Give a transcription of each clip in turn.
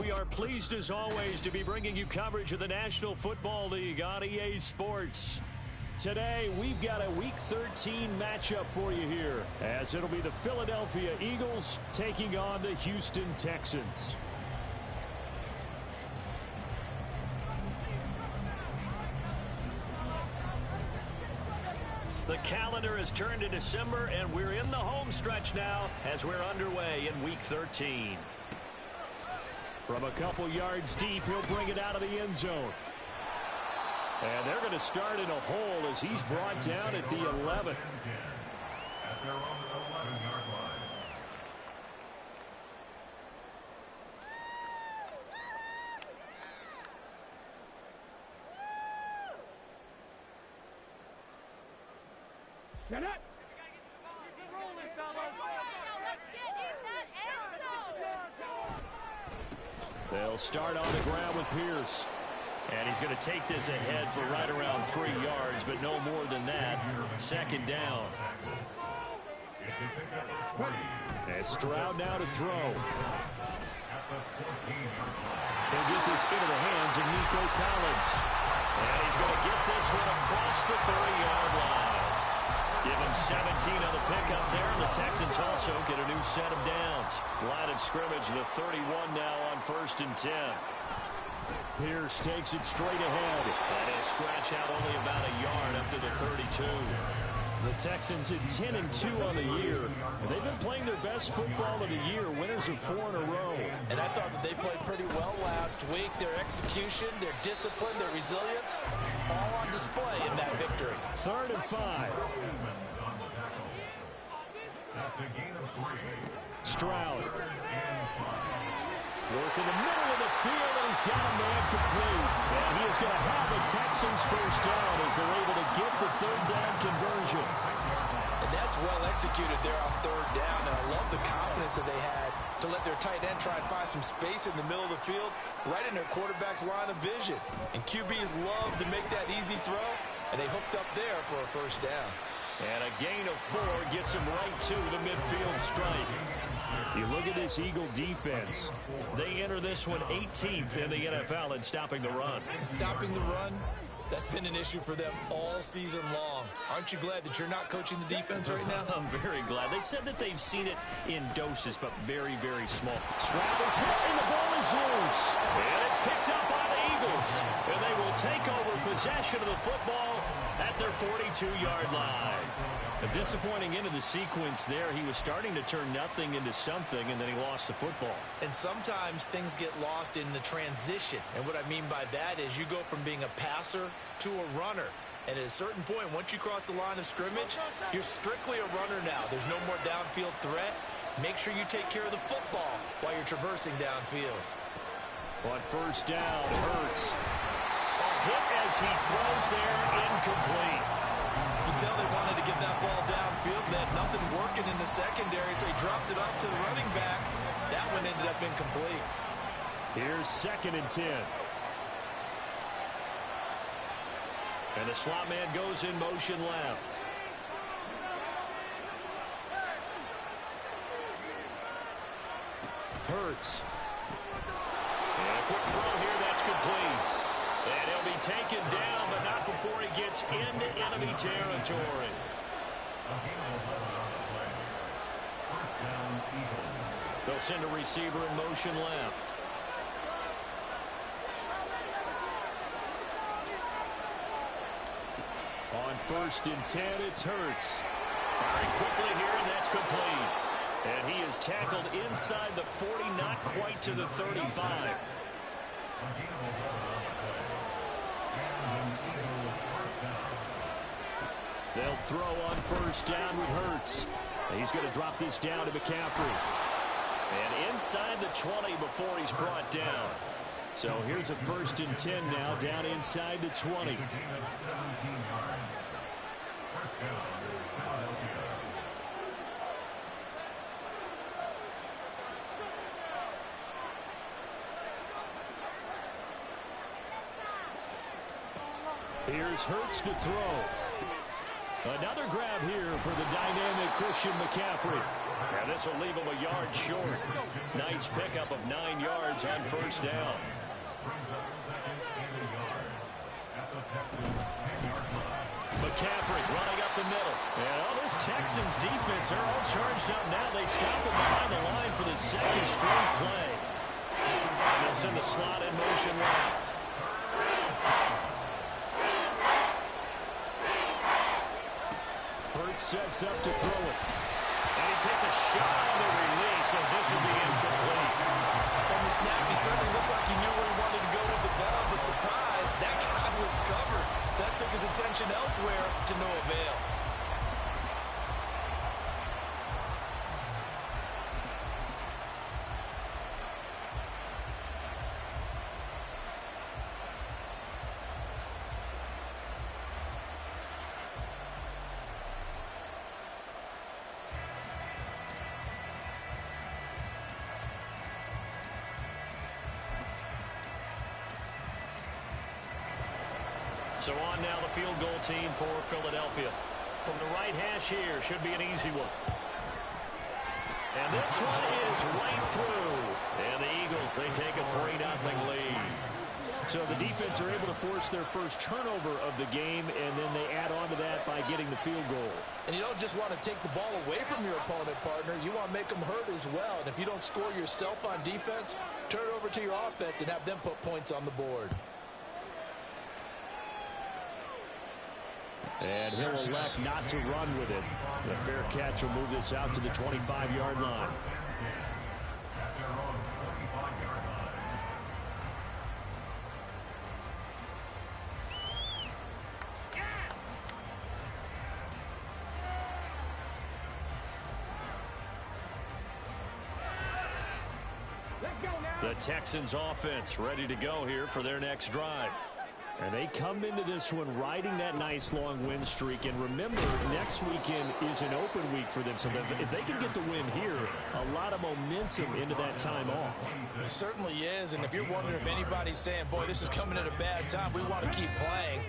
We are pleased as always to be bringing you coverage of the National Football League on EA Sports. Today, we've got a Week 13 matchup for you here, as it'll be the Philadelphia Eagles taking on the Houston Texans. The calendar has turned to December, and we're in the home stretch now as we're underway in Week 13. From a couple yards deep, he'll bring it out of the end zone. And they're going to start in a hole as he's brought down at the 11. At their own 11-yard line. Get it! They'll start on the ground with Pierce. And he's going to take this ahead for right around 3 yards, but no more than that. Second down. And Stroud now to throw. They'll get this into the hands of Nico Collins. And he's going to get this one across the 30-yard line. Give him 17 on the pickup there, and the Texans also get a new set of downs. Line of scrimmage, the 31 now on 1st and 10. Pierce takes it straight ahead. And he'll scratch out only about a yard up to the 32. The Texans at 10-2 on the year. And they've been playing their best football of the year. Winners of 4 in a row. And I thought that they played pretty well last week. Their execution, their discipline, their resilience, all on display in that victory. 3rd and 5. That's a gain of 3. Stroud. Work in the middle of the field, and he's got a man complete. And he is going to have the Texans first down as they're able to get the 3rd down conversion. And that's well executed there on 3rd down. And I love the confidence that they had to let their tight end try and find some space in the middle of the field, right in their quarterback's line of vision. And QBs love to make that easy throw, and they hooked up there for a first down. And a gain of 4 gets him right to the midfield stripe. You look at this Eagle defense. They enter this one 18th in the NFL in stopping the run. Stopping the run, that's been an issue for them all season long. Aren't you glad that you're not coaching the defense right now? I'm very glad. They said that they've seen it in doses, but very, very small. Stroud is hit, and the ball is loose. And it's picked up by the Eagles. And they will take over possession of the football at their 42-yard line. A disappointing end of the sequence there. He was starting to turn nothing into something, and then he lost the football. And sometimes things get lost in the transition. And what I mean by that is you go from being a passer to a runner. And at a certain point, once you cross the line of scrimmage, you're strictly a runner now. There's no more downfield threat. Make sure you take care of the football while you're traversing downfield. On 1st down, Hurts. A hit as he throws there, incomplete. You can tell they wanted to get that ball downfield. They had nothing working in the secondary, so he dropped it off to the running back. That one ended up incomplete. Here's 2nd and 10. And the slot man goes in motion left. Hurts. And a quick throw here, that's complete. And he'll be taken down, but not before he gets into enemy territory. They'll send a receiver in motion left. On 1st and 10, it's Hurts. Firing quickly here, and that's complete. And he is tackled inside the 40, not quite to the 35. They'll throw on 1st down with Hurts. He's going to drop this down to McCaffrey. And inside the 20 before he's brought down. So here's a 1st and 10 now, down inside the 20. Here's Hurts to throw. Another grab here for the dynamic Christian McCaffrey. And this will leave him a yard short. Nice pickup of 9 yards on first down. Brings up second and a yard at the Texans 10-yard line. McCaffrey running up the middle. And this Texans defense, they're all charged up now. They stop him behind the line for the second straight play. And they'll send the slot in motion left. Hurts sets up to throw it. And he takes a shot on the release as this will be incomplete. From the snap, he certainly looked like he knew where he wanted to go with the ball. The surprise, that guy was covered. So that took his attention elsewhere to no avail. So on now the field goal team for Philadelphia. From the right hash here, should be an easy one. And this one is right through. And the Eagles, they take a 3-0 lead. So the defense are able to force their first turnover of the game, and then they add on to that by getting the field goal. And you don't just want to take the ball away from your opponent, partner. You want to make them hurt as well. And if you don't score yourself on defense, turn it over to your offense and have them put points on the board. And he'll elect not to run with it. The fair catch will move this out to the 25-yard line. At their own 25-yard line. The Texans offense ready to go here for their next drive. And they come into this one riding that nice long win streak. And remember, next weekend is an open week for them. So if they can get the win here, a lot of momentum into that time off. It certainly is. And if you're wondering if anybody's saying, boy, this is coming at a bad time, we want to keep playing,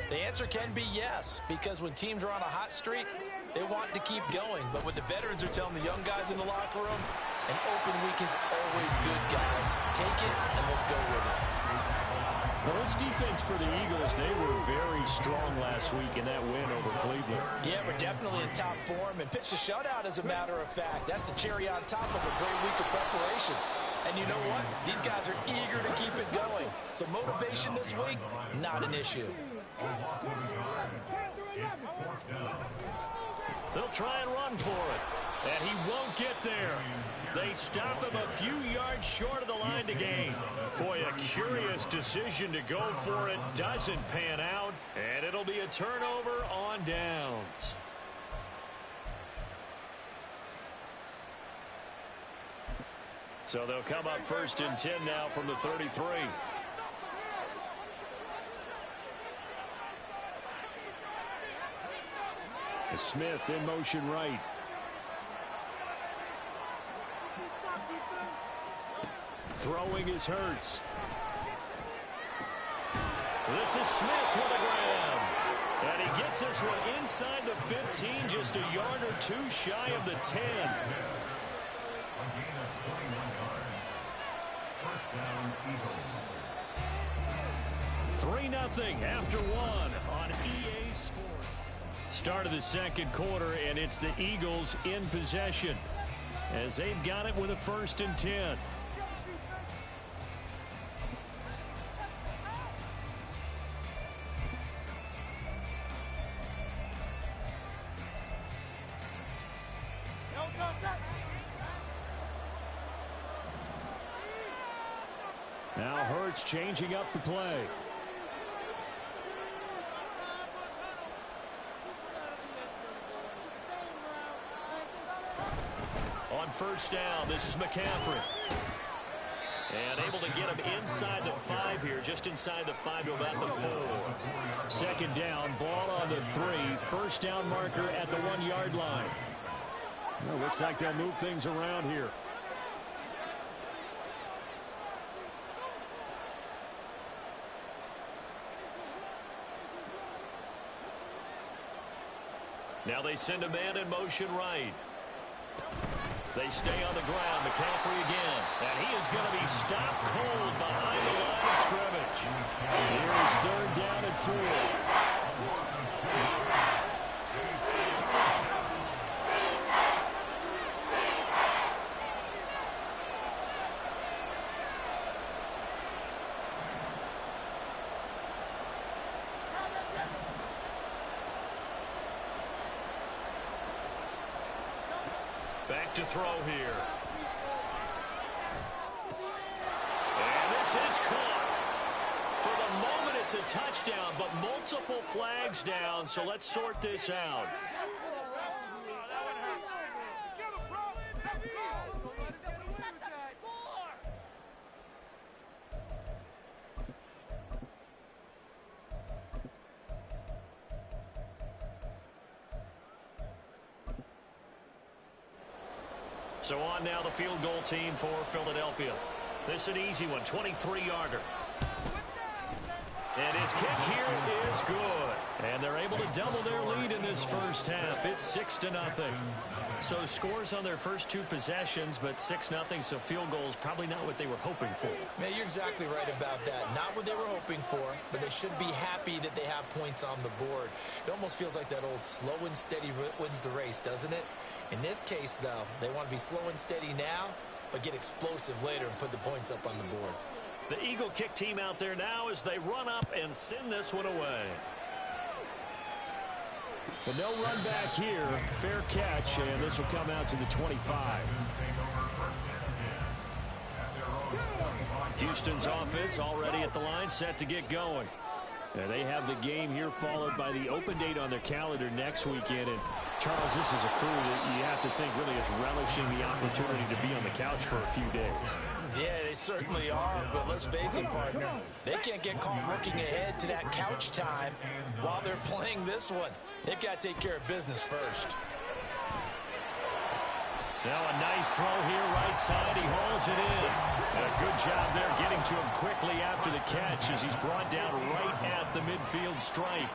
the answer can be yes. Because when teams are on a hot streak, they want to keep going. But what the veterans are telling the young guys in the locker room, an open week is always good, guys. Take it and let's go with it. Well, this defense for the Eagles, they were very strong last week in that win over Cleveland. Yeah, we're definitely in top form and pitched a shutout, as a matter of fact. That's the cherry on top of a great week of preparation. And you know what? These guys are eager to keep it going. So motivation this week, not an issue. They'll try and run for it. And he won't get there. They stop him a few yards short of the line to gain. Boy, a curious decision to go for it. Doesn't pan out. And it'll be a turnover on downs. So they'll come up 1st and 10 now from the 33. Smith in motion right. Throwing is Hurts. This is Smith with a grab. And he gets this one inside the 15, just a yard or two shy of the 10. 3-0 after one on EA Sports. Start of the second quarter, and it's the Eagles in possession as they've got it with a 1st and 10. Now Hurts changing up the play. On 1st down, this is McCaffrey. And able to get him inside the 5 here, just inside the 5 to about the 4. 2nd down, ball on the 3. 1st down marker at the 1-yard line. Well, looks like they'll move things around here. Now they send a man in motion right. They stay on the ground. McCaffrey again. And he is going to be stopped cold behind the line of scrimmage. Here's third down and 4. Back to throw here. And this is caught. For the moment, it's a touchdown, but multiple flags down, so let's sort this out. So on now the field goal team for Philadelphia. This is an easy one, 23-yarder. And his kick here is good. And they're able to double their lead in this first half. It's 6-0. So scores on their first 2 possessions, but 6-0, so field goals probably not what they were hoping for. Man, you're exactly right about that. Not what they were hoping for, but they should be happy that they have points on the board. It almost feels like that old slow and steady wins the race, doesn't it? In this case, though, they want to be slow and steady now, but get explosive later and put the points up on the board. The Eagle kick team out there now as they run up and send this one away. But no run back here. Fair catch, and this will come out to the 25. Houston's offense already at the line, set to get going. Now they have the game here followed by the open date on their calendar next weekend. And Charles, this is a crew that you have to think really is relishing the opportunity to be on the couch for a few days. Yeah, they certainly are, but let's face it, partner. They can't get caught looking ahead to that couch time while they're playing this one. They've got to take care of business first. Now a nice throw here, right side. He hauls it in. And a good job there getting to him quickly after the catch as he's brought down right at the midfield stripe.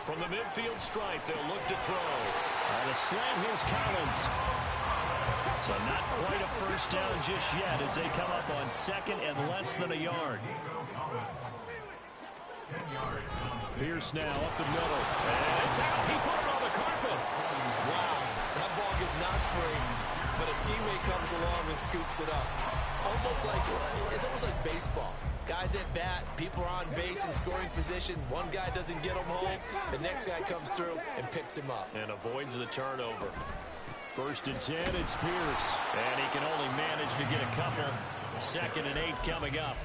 From the midfield stripe, they'll look to throw. On a slant, here's Collins. So not quite a first down just yet as they come up on second and less than a yard. Pierce now up the middle. And it's out. He put it on the carpet. Wow, that ball gets knocked free, but a teammate comes along and scoops it up. It's almost like baseball. Guys at bat, people are on base in scoring position. One guy doesn't get him home. The next guy comes through and picks him up. And avoids the turnover. 1st and 10, it's Pierce. And he can only manage to get a couple. 2nd and 8 coming up.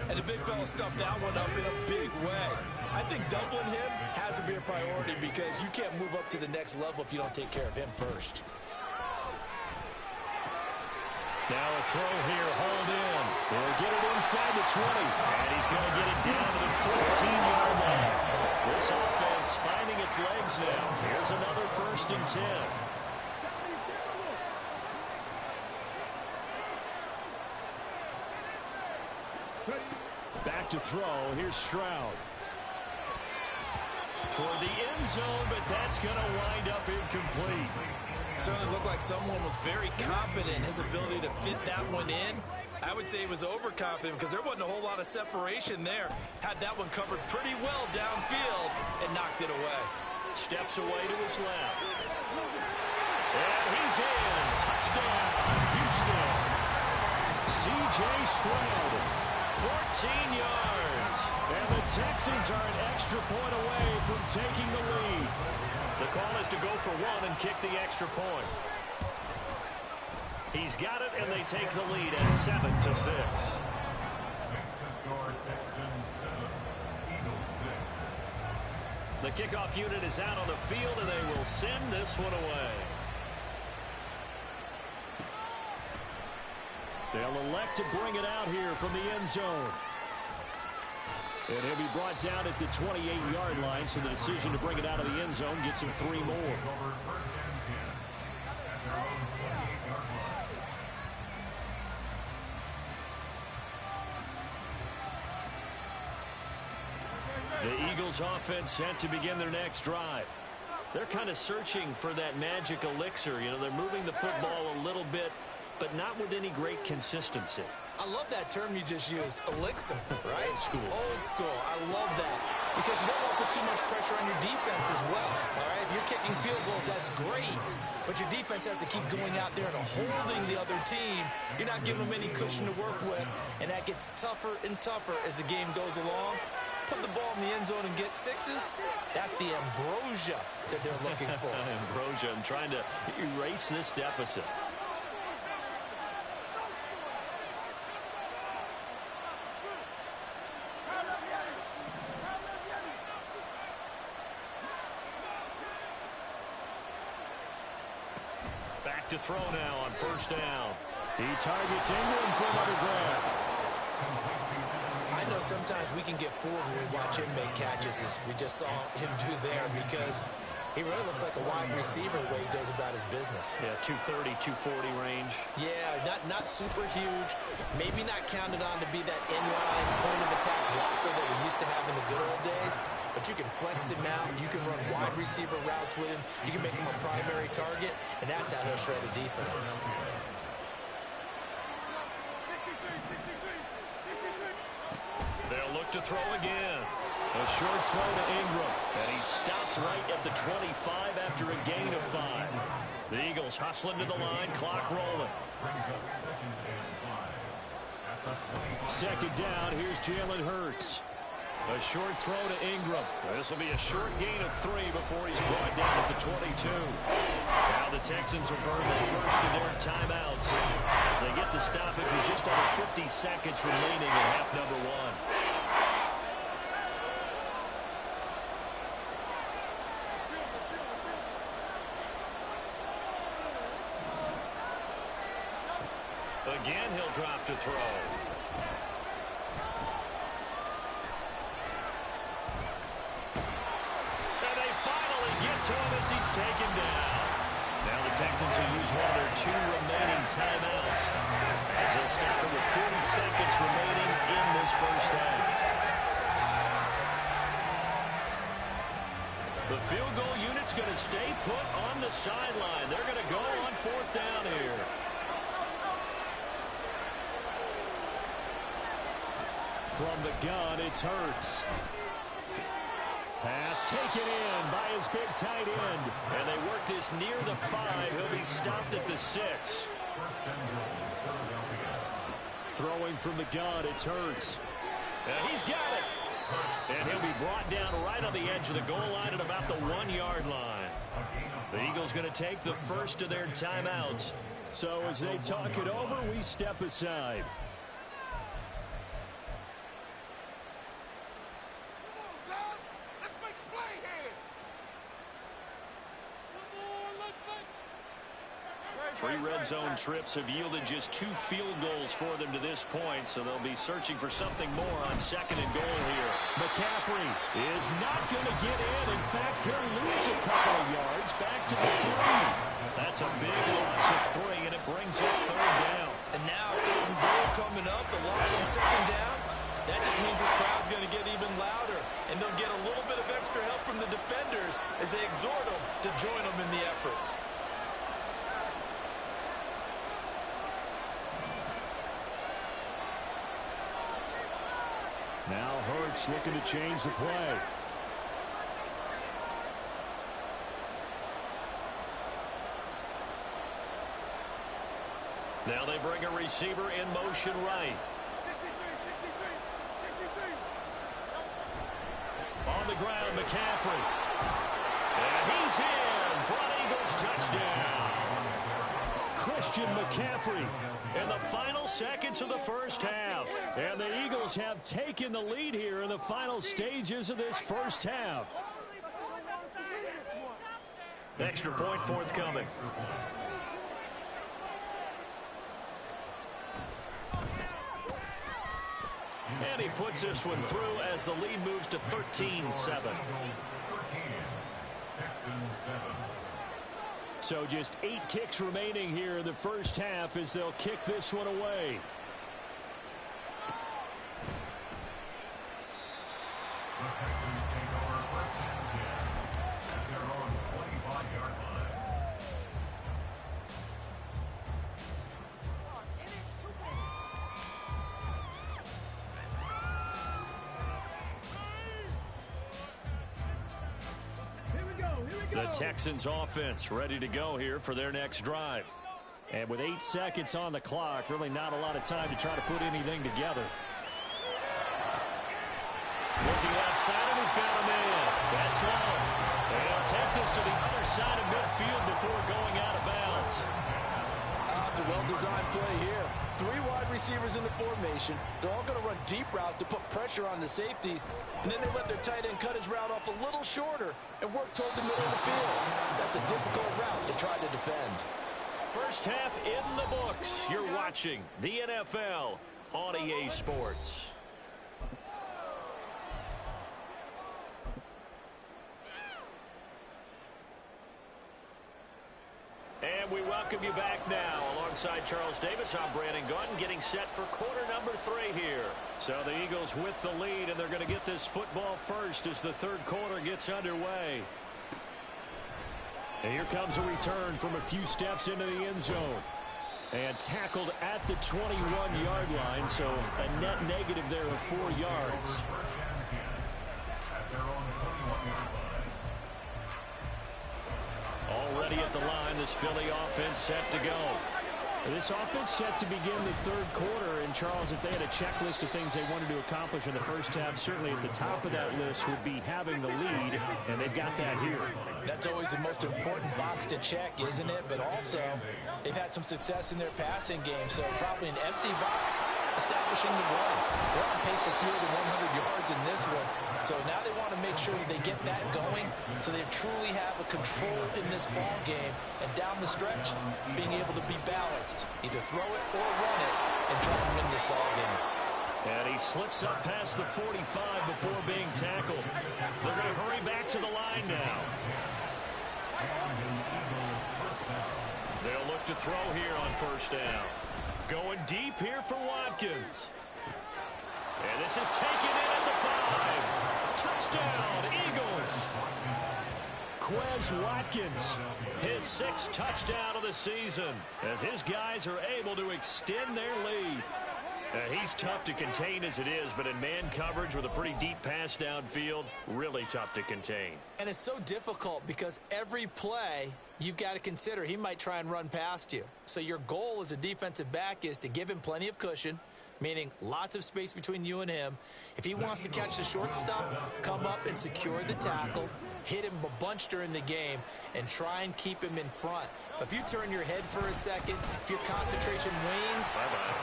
And the big fella stuffed that one up in a big way. I think doubling him has to be a priority because you can't move up to the next level if you don't take care of him first. Now a throw here, hauled in. They'll get it inside the 20. And he's going to get it down to the 14-yard line. This offense finding its legs now. Here's another 1st and 10. Back to throw. Here's Stroud. Toward the end zone, but that's going to wind up incomplete. Certainly looked like someone was very confident in his ability to fit that one in. I would say he was overconfident because there wasn't a whole lot of separation there. Had that one covered pretty well downfield and knocked it away. Steps away to his left. And he's in. Touchdown, Houston. C.J. Stroud. 14 yards. And the Texans are an extra point away from taking the lead. The call is to go for one and kick the extra point. He's got it, and they take the lead at 7-6. Makes the score Texans 7, Eagles 6. The kickoff unit is out on the field, and they will send this one away. They'll elect to bring it out here from the end zone. And he'll be brought down at the 28-yard line, so the decision to bring it out of the end zone gets him 3 more. Over 1st and 10 at their own 28-yard line. The Eagles offense set to begin their next drive. They're kind of searching for that magic elixir. You know, they're moving the football a little bit, but not with any great consistency. I love that term you just used, elixir, right? Old school. Old school. I love that because you don't want to put too much pressure on your defense as well, all right? If you're kicking field goals, that's great, but your defense has to keep going out there and holding the other team. You're not giving them any cushion to work with, and that gets tougher and tougher as the game goes along. Put the ball in the end zone and get sixes. That's the ambrosia that they're looking for. Ambrosia, I'm trying to erase this deficit. Back to throw now on first down. He targets Ingram for another grab. I know sometimes we can get fooled when we watch him make catches, as we just saw him do there, because he really looks like a wide receiver the way he goes about his business. Yeah, 230, 240 range. Yeah, not super huge. Maybe not counted on to be that inline point-of-attack blocker that we used to have in the good old days, but you can flex him out. You can run wide receiver routes with him. You can make him a primary target, and that's how he'll shred a defense. They'll look to throw again. A short throw to Ingram. And he's stopped right at the 25 after a gain of 5. The Eagles hustling to the line, clock rolling. Second down, here's Jalen Hurts. A short throw to Ingram. This will be a short gain of 3 before he's brought down at the 22. Now the Texans will burn the first of their timeouts as they get the stoppage with just under 50 seconds remaining in half number 1. Again, he'll drop to throw. And they finally get to him as he's taken down. Now the Texans will use one of their 2 remaining timeouts as they'll stop it with 40 seconds remaining in this first half. The field goal unit's going to stay put on the sideline. They're going to go on 4th down here. From the gun, it's Hurts. Pass taken in by his big tight end. And they work this near the 5. He'll be stopped at the 6. Throwing from the gun, it's Hurts. And he's got it. And he'll be brought down right on the edge of the goal line at about the 1-yard line. The Eagles going to take the first of their timeouts. So as they talk it over, we step aside. Three red zone trips have yielded just 2 field goals for them to this point, so they'll be searching for something more on 2nd and goal here. McCaffrey is not going to get in. In fact, he'll lose a couple of yards back to the 3. That's a big loss of 3, and it brings up 3rd down. And now 3rd and goal coming up, the loss on 2nd down. That just means this crowd's going to get even louder, and they'll get a little bit of extra help from the defenders as they exhort them to join them in the effort. Now Hurts looking to change the play. Now they bring a receiver in motion right. On the ground, McCaffrey. And he's in for an Eagles touchdown. Christian McCaffrey in the final seconds of the first half. And the Eagles have taken the lead here in the final stages of this first half. Extra point forthcoming. And he puts this one through as the lead moves to 13-7. So just 8 ticks remaining here in the first half as they'll kick this one away. The Texans take over first and 10 at their own The Texans offense ready to go here for their next drive. And with 8 seconds on the clock, really not a lot of time to try to put anything together. Looking outside, and he's got a man. That's low. They'll take this to the other side of midfield before going out of bounds. It's a well-designed play here. 3 wide receivers in the formation. They're all going to run deep routes to put pressure on the safeties. And then they let their tight end cut his route off a little shorter and work toward the middle of the field. That's a difficult route to try to defend. First half in the books. You're watching the NFL on EA Sports. And we welcome you back now. Alongside Charles Davis, I'm Brandon Gunn, getting set for quarter number 3 here. So the Eagles with the lead, and they're going to get this football first as the third quarter gets underway. And here comes a return from a few steps into the end zone. And tackled at the 21-yard line, so a net negative there of 4 yards. Already at the line, this Philly offense set to go. This offense set to begin the third quarter. And, Charles, if they had a checklist of things they wanted to accomplish in the first half, certainly at the top of that list would be having the lead, and they've got that here. That's always the most important box to check, isn't it? But also, they've had some success in their passing game, so probably an empty box establishing the run. They're on pace for fewer than 100 yards in this one. So now they want to make sure that they get that going so they truly have a control in this ball game, and down the stretch, being able to be balanced. Either throw it or run it and try to win this ball game. And he slips up past the 45 before being tackled. They're going to hurry back to the line now. They'll look to throw here on first down. Going deep here for Watkins. And this is taken in at the 5. Touchdown, Eagles. Quez Watkins, his 6th touchdown of the season, as his guys are able to extend their lead. He's tough to contain as it is, but in man coverage with a pretty deep pass downfield, really tough to contain. And it's so difficult because every play you've got to consider he might try and run past you. So your goal as a defensive back is to give him plenty of cushion, meaning lots of space between you and him. If he wants to catch the short stuff, come up and secure the tackle, hit him a bunch during the game, and try and keep him in front. But if you turn your head for a second, if your concentration wanes,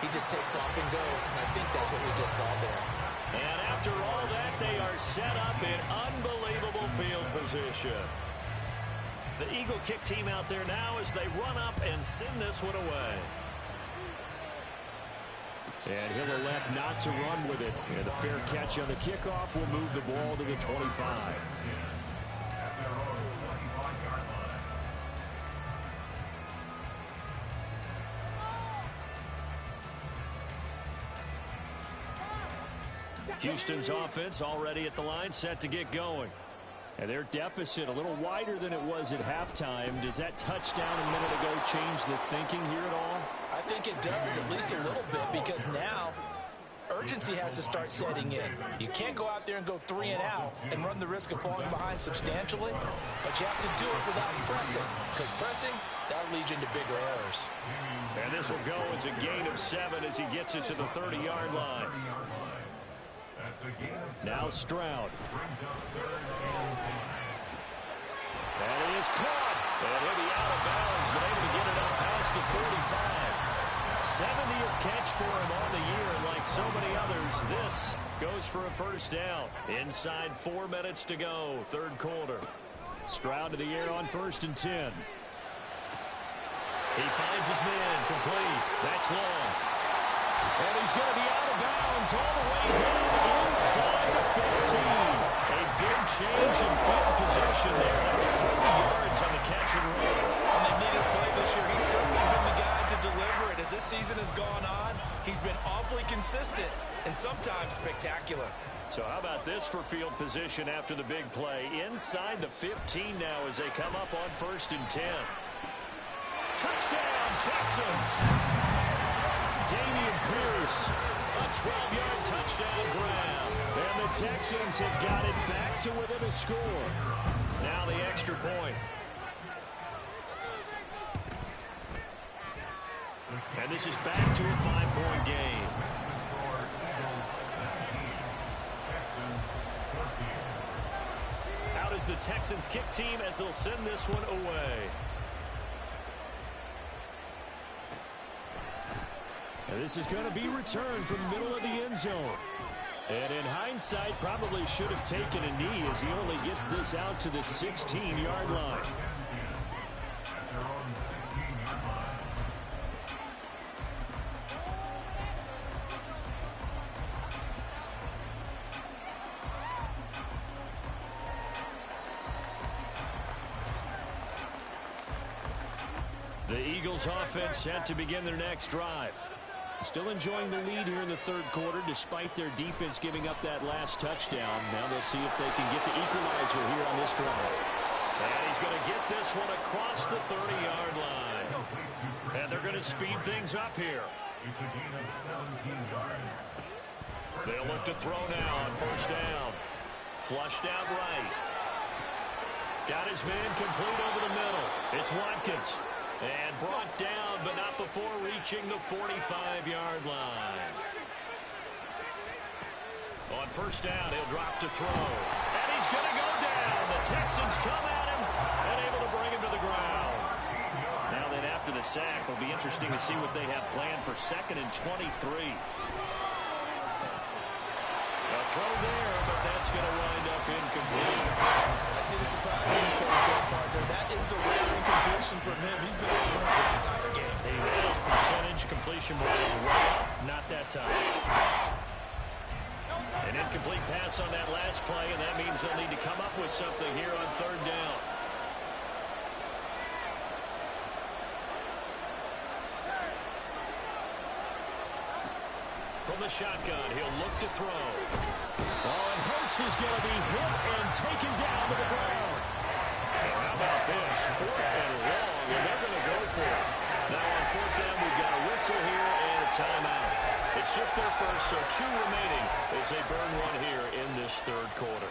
he just takes off and goes. And I think that's what we just saw there. And after all that, they are set up in unbelievable field position. The Eagle kick team out there now as they run up and send this one away. And he'll elect not to run with it. And a fair catch on the kickoff will move the ball to the 25. Houston's offense already at the line, set to get going. And their deficit a little wider than it was at halftime. Does that touchdown a minute ago change the thinking here at all? I think it does, at least a little bit, because now urgency has to start setting in. You can't go out there and go 3 and out and run the risk of falling behind substantially, but you have to do it without pressing, because pressing, that'll lead you into bigger errors. And this will go as a gain of 7 as he gets it to the 30-yard line. Now Stroud. And he is caught. And he'll be out of bounds, but able to get it up past the 45. 70th catch for him on the year, and like so many others, this goes for a first down. Inside 4 minutes to go, third quarter. Stroud to the air on 1st and 10. He finds his man, complete. That's long. And he's going to be out of bounds all the way down inside the 15. A big change in field position there. That's 40 yards on the catch and run. And they needed a play this year. He's certainly been the guy to deliver it. As this season has gone on, he's been awfully consistent and sometimes spectacular. So how about this for field position after the big play? Inside the 15 now as they come up on 1st and 10. Touchdown, Texans! Dameon Pierce, a 12-yard touchdown grab. And the Texans have got it back to within a score. Now the extra point. And this is back to a 5-point game. Out is the Texans kick team as they'll send this one away. And this is going to be returned from the middle of the end zone. And in hindsight, probably should have taken a knee as he only gets this out to the 16-yard line. The Eagles offense set to begin their next drive. Still enjoying the lead here in the third quarter despite their defense giving up that last touchdown. Now they'll see if they can get the equalizer here on this drive. And he's going to get this one across the 30-yard line. And they're going to speed things up here. It's a gain of 17 yards. They'll look to throw now on first down. Flushed out right. Got his man complete over the middle. It's Watkins. And brought down, but not before reaching the 45-yard line. On first down, he'll drop to throw. And he's going to go down. The Texans come at him and able to bring him to the ground. Now then, after the sack, it'll be interesting to see what they have planned for 2nd and 23. A throw there, but that's going to wind up incomplete. I see the surprise in the face there, partner. That is a rare incompletion from him. He's been on point this entire game. He has percentage completion-wise way up, not that time. An incomplete pass on that last play, and that means they'll need to come up with something here on third down. From the shotgun, he'll look to throw. Oh, and Hurts is going to be hit and taken down to the ground. And how about this? 4th and long, and they're going to go for it. Now on 4th down, we've got a whistle here and a timeout. It's just their first, so 2 remaining as they burn one here in this third quarter.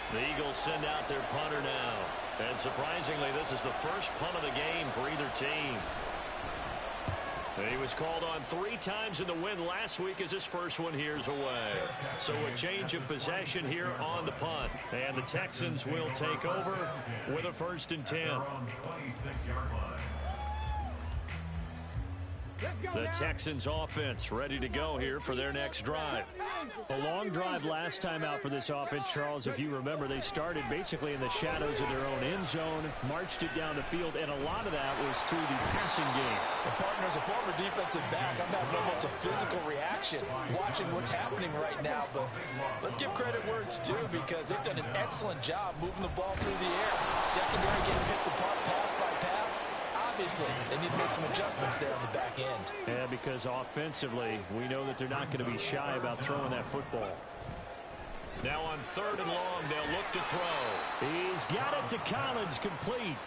The Eagles send out their punter now. And surprisingly, this is the first punt of the game for either team. He was called on 3 times in the win last week as his first one here's away. So a change of possession here on the punt. And the Texans will take over with a 1st and 10. The Texans offense ready to go here for their next drive. A long drive last time out for this offense, Charles. If you remember, they started basically in the shadows of their own end zone, marched it down the field, and a lot of that was through the passing game. The partner, as a former defensive back, I'm having almost a physical reaction watching what's happening right now. But let's give credit where it's due because they've done an excellent job moving the ball through the air. Secondary getting picked apart pass by pass. Obviously, they need to make some adjustments there on the back end. Yeah, because offensively, we know that they're not going to be shy about throwing that football. Now on 3rd and long, they'll look to throw. He's got it to Collins, complete.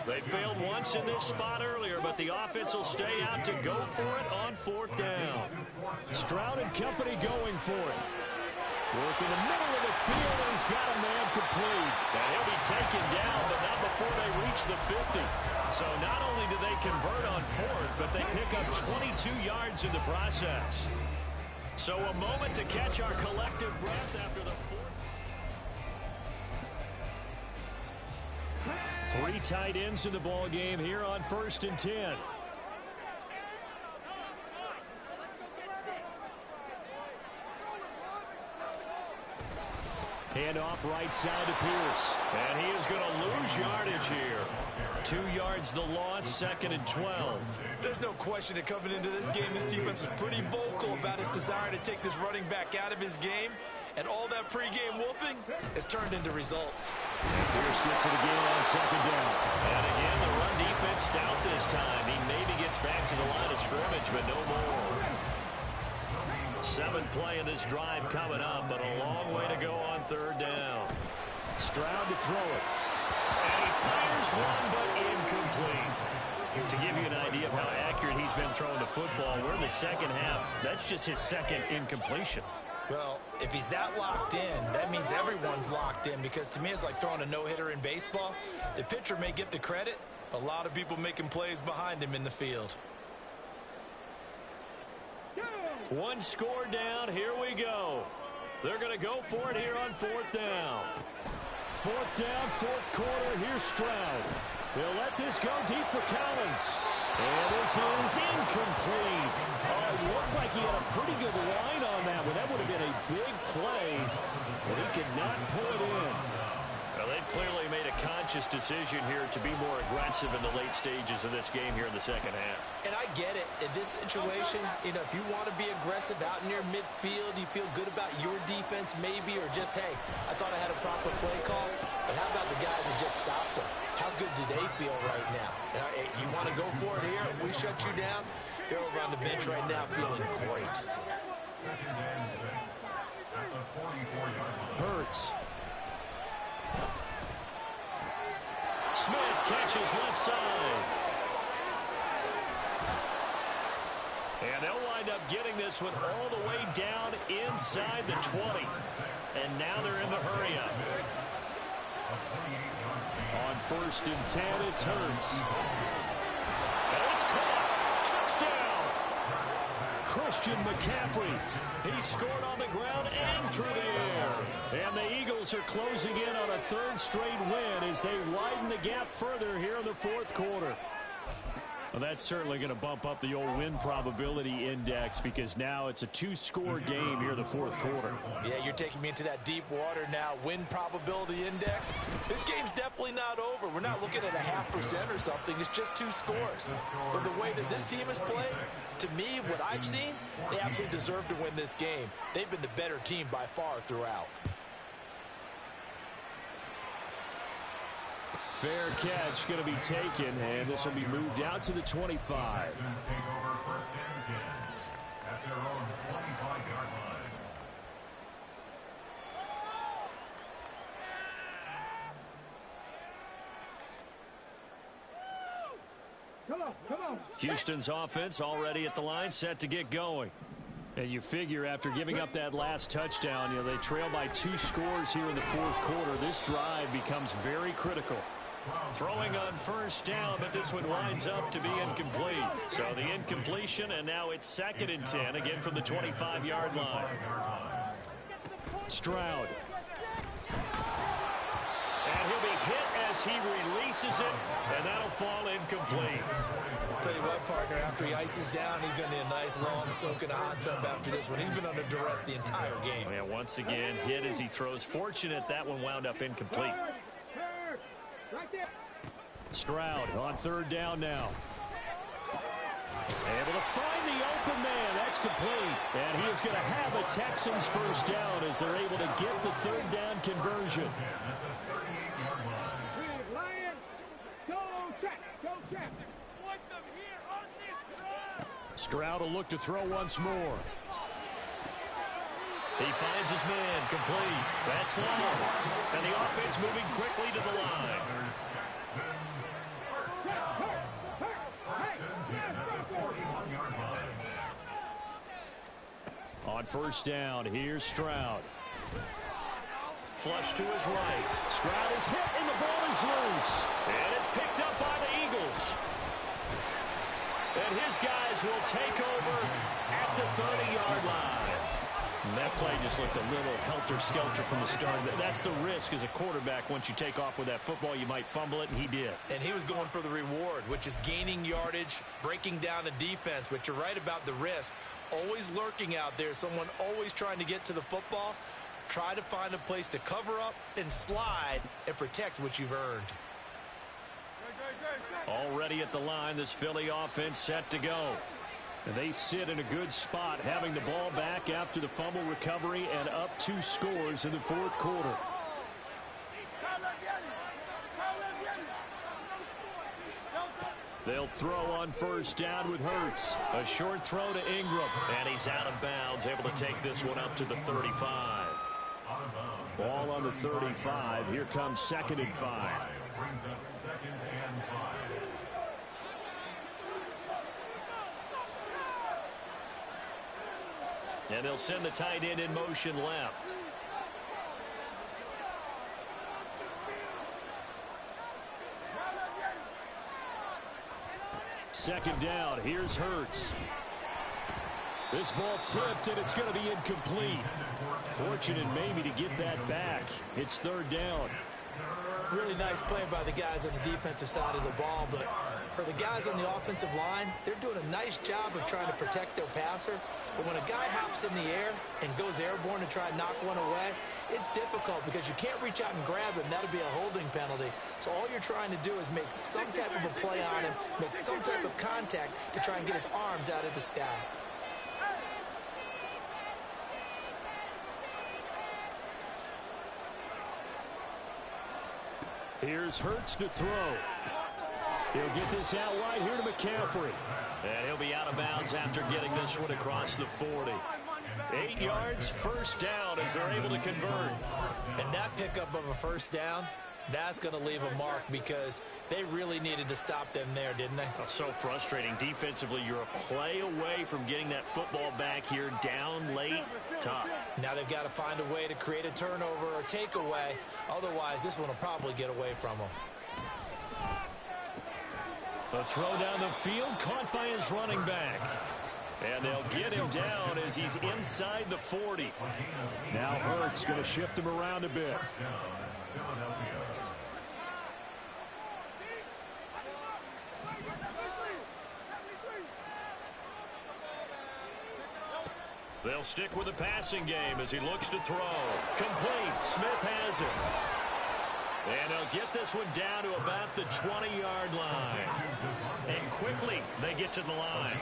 They failed once in this spot earlier, but the offense will stay out to go for it on 4th down. Stroud and company going for it. Work in the middle of the field, and he's got a man complete. And he'll be taken down, but not before they reach the 50. So not only do they convert on 4th, but they pick up 22 yards in the process. So a moment to catch our collective breath after the 4th. 3 tight ends in the ball game here on 1st and 10. Handoff right side to Pierce. And he is going to lose yardage here. 2 yards the loss, 2nd and 12. There's no question that coming into this game, this defense was pretty vocal about his desire to take this running back out of his game. And all that pregame wolfing has turned into results. And Pierce gets it again on 2nd down. And again, the run defense stout this time. He maybe gets back to the line of scrimmage, but no more. 7th play in this drive coming up, but a long way to go on 3rd down. Stroud to throw it. And he fires one, but incomplete. To give you an idea of how accurate he's been throwing the football, we're in the second half. That's just his 2nd incompletion. Well, if he's that locked in, that means everyone's locked in, because to me it's like throwing a no-hitter in baseball. The pitcher may get the credit, a lot of people making plays behind him in the field. One score down. Here we go. They're going to go for it here on fourth down. Fourth down, fourth quarter. Here's Stroud. They'll let this go deep for Collins. And this is incomplete. Oh, it looked like he had a pretty good line on that one. That would have been a big play, but he could not pull it in. Well, they've clearly made a conscious decision here to be more aggressive in the late stages of this game here in the second half. And I get it. In this situation, you know, if you want to be aggressive out near midfield, you feel good about your defense maybe, or just, hey, I thought I had a proper play call. But how about the guys that just stopped them? How good do they feel right now? You want to go for it here? We shut you down. They're over on the bench right now feeling great. Second and 6 at the 44-yard line. Hurts. Smith catches left side. And they'll wind up getting this one all the way down inside the 20. And now they're in the hurry-up. On first and 10, it's Hurts. And it's caught. Touchdown. Christian McCaffrey. He scored on the ground and through the air. And the Eagles are closing in on a third straight win as they widen the gap further here in the fourth quarter. Well, that's certainly going to bump up the old win probability index, because now it's a two-score game here in the fourth quarter. Yeah, you're taking me into that deep water now. Win probability index. This game's definitely not over. We're not looking at a 0.5% or something. It's just two scores. But the way that this team has played, to me, what I've seen, they absolutely deserve to win this game. They've been the better team by far throughout. Fair catch going to be taken, and this will be moved out to the 25. Texans take over first and 10 at their own 25-yard line. Come on. Houston's offense already at the line, set to get going. And you figure after giving up that last touchdown, you know, they trail by 2 scores here in the fourth quarter. This drive becomes very critical. Throwing on first down, but this one winds up to be incomplete. So the incompletion, and now it's second and 10, again from the 25-yard line. Stroud. And he'll be hit as he releases it, and that'll fall incomplete. I'll tell you what, partner, after he ices down, he's going to need a nice long soak in a hot tub after this one. He's been under duress the entire game. And once again, hit as he throws. Fortunate that one wound up incomplete. Stroud on third down now. Able to find the open man. That's complete. And he is going to have a Texans first down as they're able to get the third down conversion. Stroud will look to throw once more. He finds his man, complete. That's long. And the offense moving quickly to the line. On first down, here's Stroud. Flush to his right. Stroud is hit and the ball is loose. And it's picked up by the Eagles. And his guys will take over at the 30-yard line. And that play just looked a little helter-skelter from the start. That's the risk as a quarterback. Once you take off with that football, you might fumble it, and he did. And he was going for the reward, which is gaining yardage, breaking down a defense. But you're right about the risk. Always lurking out there, someone always trying to get to the football. Try to find a place to cover up and slide and protect what you've earned. Already at the line, this Philly offense set to go. And they sit in a good spot, having the ball back after the fumble recovery and up 2 scores in the fourth quarter. They'll throw on first down with Hurts. A short throw to Ingram, and he's out of bounds, able to take this one up to the 35. Ball on the 35. Here comes second and 5. Brings up second and 5. And they'll send the tight end in motion left. Second down. Here's Hurts. This ball tipped, and it's going to be incomplete. Fortunate maybe to get that back. It's third down. Really nice play by the guys on the defensive side of the ball, but for the guys on the offensive line, they're doing a nice job of trying to protect their passer. But when a guy hops in the air and goes airborne to try and knock one away, it's difficult because you can't reach out and grab him. That'll be a holding penalty. So all you're trying to do is make some type of a play on him, make some type of contact to try and get his arms out of the sky. Here's Hurts to throw. He'll get this out wide here to McCaffrey. And he'll be out of bounds after getting this one across the 40. 8 yards, first down as they're able to convert. And that pickup of a first down, that's going to leave a mark because they really needed to stop them there, didn't they? Oh, so frustrating. Defensively, you're a play away from getting that football back here down late. Tough. Now they've got to find a way to create a turnover or takeaway. Otherwise, this one will probably get away from them. A throw down the field, caught by his running back. And they'll get him down as he's inside the 40. Now Hurts going to shift him around a bit. They'll stick with the passing game as he looks to throw. Complete. Smith has it. And they'll get this one down to about the 20-yard line. And quickly, they get to the line.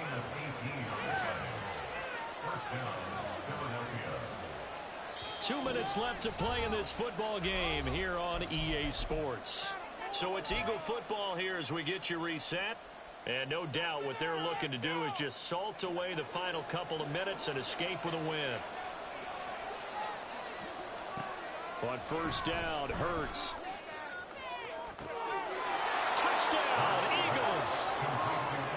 2 minutes left to play in this football game here on EA Sports. So it's Eagle football here as we get you reset. And no doubt what they're looking to do is just salt away the final couple of minutes and escape with a win. On first down, Hurts. Touchdown, Eagles.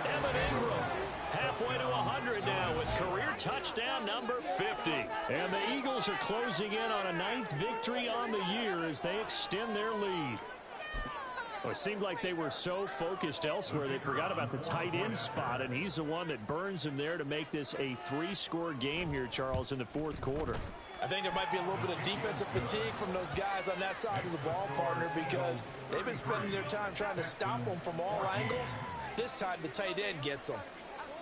Evan Ingram halfway to 100 now with career touchdown number 50. And the Eagles are closing in on a 9th victory on the year as they extend their lead. Well, it seemed like they were so focused elsewhere they forgot about the tight end spot, and he's the one that burns him there to make this a 3-score game here, Charles, in the fourth quarter. I think there might be a little bit of defensive fatigue from those guys on that side of the ball, partner, because they've been spending their time trying to stop them from all angles. This time the tight end gets them.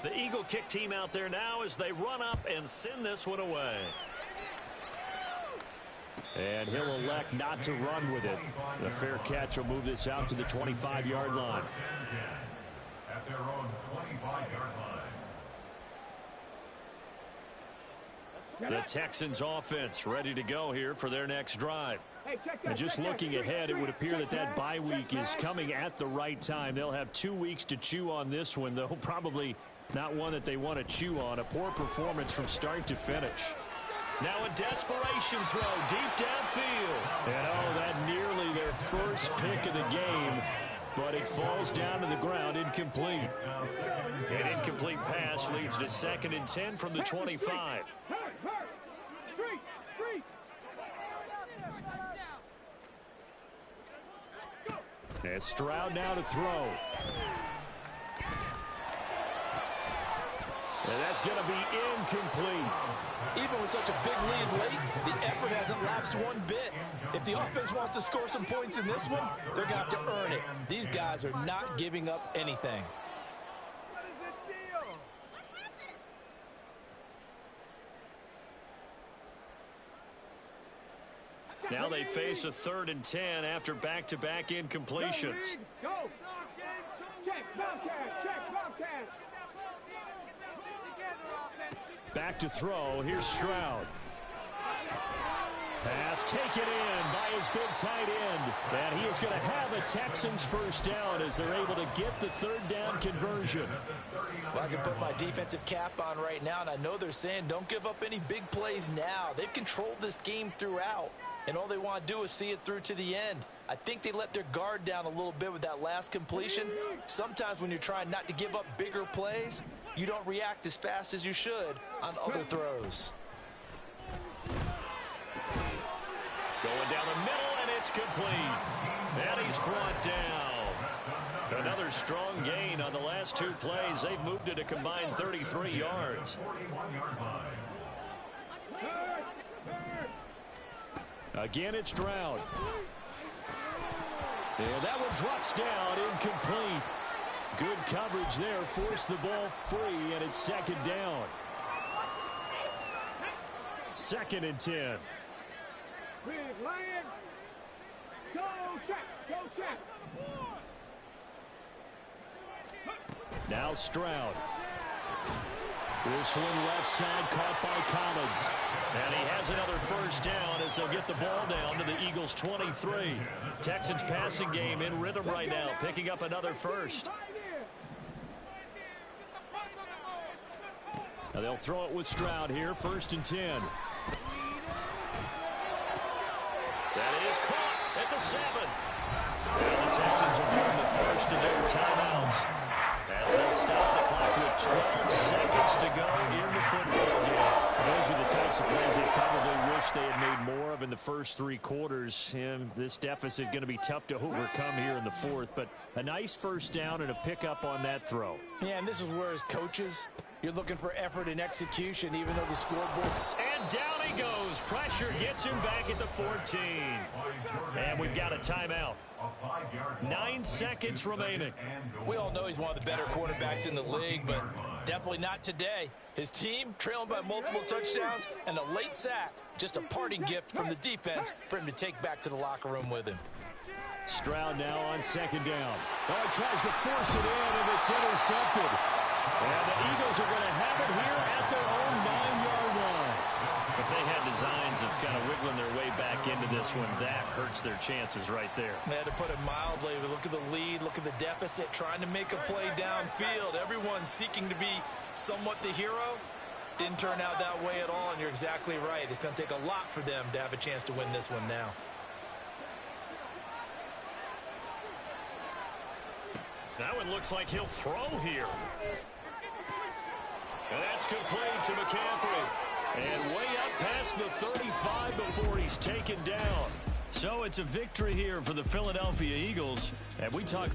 The Eagle kick team out there now as they run up and send this one away. And he'll elect not to run with it. The fair catch will move this out to the 25-yard line. At their own 25-yard line. The Texans offense ready to go here for their next drive. And just looking ahead, it would appear that that bye week is coming at the right time. They'll have 2 weeks to chew on this one, though probably not one that they want to chew on. A poor performance from start to finish. Now a desperation throw deep downfield. And oh, that nearly their first pick of the game. But it falls down to the ground, incomplete. An incomplete pass leads to 2nd and 10 from the 25. And Stroud now to throw. And that's going to be incomplete. Even with such a big lead late, the effort hasn't lapsed one bit. If the offense wants to score some points in this one, they're going to have to earn it. These guys are not giving up anything. What is the deal? Now they face a 3rd and 10 after back-to-back incompletions. Go! Check, Bobcat! Check, Bobcat! Back to throw. Here's Stroud. Pass taken in by his big tight end. And he is going to have a Texans first down as they're able to get the 3rd down conversion. Well, I can put my defensive cap on right now, and I know they're saying don't give up any big plays now. They've controlled this game throughout, and all they want to do is see it through to the end. I think they let their guard down a little bit with that last completion. Sometimes when you're trying not to give up bigger plays, you don't react as fast as you should on other throws. Going down the middle, and it's complete. And he's brought down. Another strong gain on the last two plays. They've moved it a combined 33 yards. Again, it's Stroud. And that one drops down, incomplete. Good coverage there, forced the ball free, and it's second down. 2nd and 10. Big Lion. Go check. Go check. Now Stroud. This one left side caught by Collins. And he has another first down as they'll get the ball down to the Eagles' 23. Texans passing game in rhythm right now, picking up another first. Now they'll throw it with Stroud here, 1st and 10. That is caught at the 7. And the Texans will burn the first of their timeouts as they'll stop the clock with 12 seconds to go in the football game. Those are the types of plays they probably wish they had made more of in the first 3 quarters. And this deficit going to be tough to overcome here in the 4th. But a nice first down and a pickup on that throw. Yeah, and this is where as coaches, you're looking for effort and execution, even though the scoreboard. And down he goes. Pressure gets him back at the 14. And we've got a timeout. 9 seconds remaining. We all know he's one of the better quarterbacks in the league, but definitely not today. His team trailing by multiple touchdowns and a late sack. Just a parting gift from the defense for him to take back to the locker room with him. Stroud now on 2nd down. Oh, he tries to force it in, and it's intercepted. And the Eagles are going to have it here at their own 9-yard line. If they had designs of kind of wiggling their way back into this one, that hurts their chances right there. They had to put it mildly. Look at the lead, look at the deficit, trying to make a play downfield. Everyone seeking to be somewhat the hero. Didn't turn out that way at all, and you're exactly right. It's going to take a lot for them to have a chance to win this one now. That one looks like he'll throw here. And that's complete to McCaffrey. And way up past the 35 before he's taken down. So it's a victory here for the Philadelphia Eagles. And we talk